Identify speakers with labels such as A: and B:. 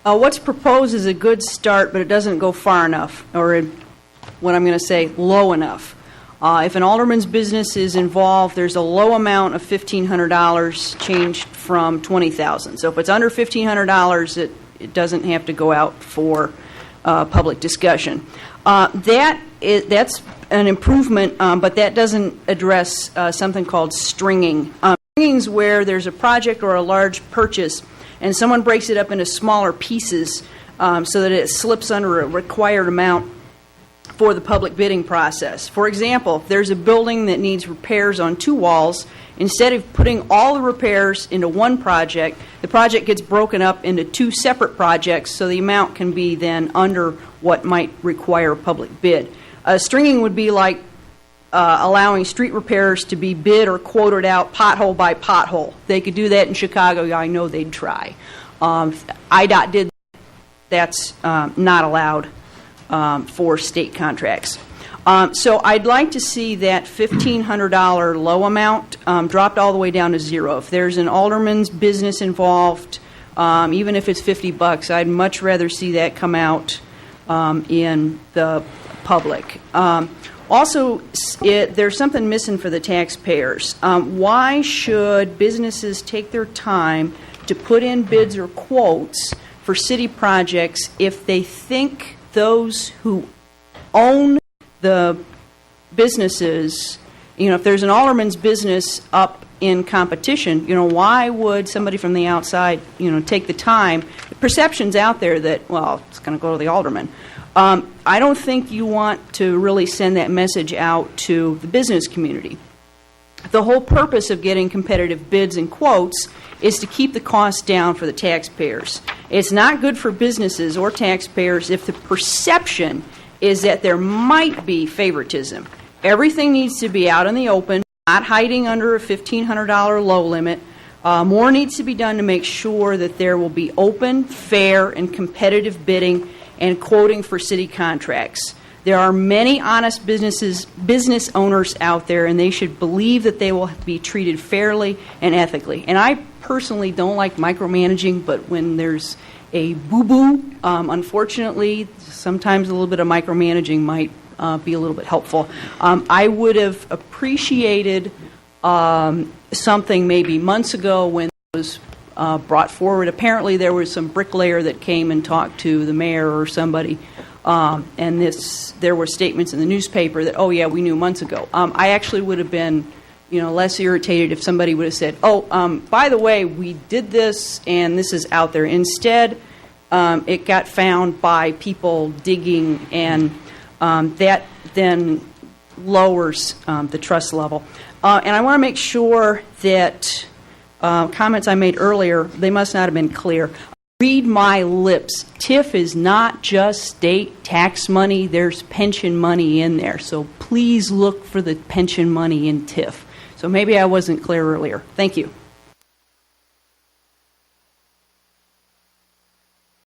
A: What's proposed is a good start, but it doesn't go far enough, or what I'm going to say, low enough. If an alderman's business is involved, there's a low amount of $1,500 changed from $20,000. So if it's under $1,500, it doesn't have to go out for public discussion. That's an improvement, but that doesn't address something called stringing. Stringing is where there's a project or a large purchase, and someone breaks it up into smaller pieces so that it slips under a required amount for the public bidding process. For example, if there's a building that needs repairs on 2 walls, instead of putting all the repairs into one project, the project gets broken up into 2 separate projects, so the amount can be then under what might require a public bid. Stringing would be like allowing street repairs to be bid or quoted out pothole by pothole. They could do that in Chicago. I know they'd try. IDOT did that. That's not allowed for state contracts. So I'd like to see that $1,500 low amount dropped all the way down to 0. If there's an alderman's business involved, even if it's $50, I'd much rather see that come out in the public. Also, there's something missing for the taxpayers. Why should businesses take their time to put in bids or quotes for city projects if they think those who own the businesses, if there's an alderman's business up in competition, why would somebody from the outside, take the time? The perception's out there that, well, it's going to go to the alderman. I don't think you want to really send that message out to the business community. The whole purpose of getting competitive bids and quotes is to keep the cost down for the taxpayers. It's not good for businesses or taxpayers if the perception is that there might be favoritism. Everything needs to be out in the open, not hiding under a $1,500 low limit. More needs to be done to make sure that there will be open, fair, and competitive bidding and quoting for city contracts. There are many honest business owners out there, and they should believe that they will be treated fairly and ethically. And I personally don't like micromanaging, but when there's a boo-boo, unfortunately, sometimes a little bit of micromanaging might be a little bit helpful. I would have appreciated something maybe months ago when it was brought forward. Apparently there was some bricklayer that came and talked to the mayor or somebody, and there were statements in the newspaper that, oh yeah, we knew months ago. I actually would have been less irritated if somebody would have said, by the way, we did this and this is out there. Instead, it got found by people digging, and that then lowers the trust level. And I want to make sure that comments I made earlier, they must not have been clear. Read my lips. TIF is not just state tax money. There's pension money in there. So please look for the pension money in TIF. So maybe I wasn't clear earlier. Thank you.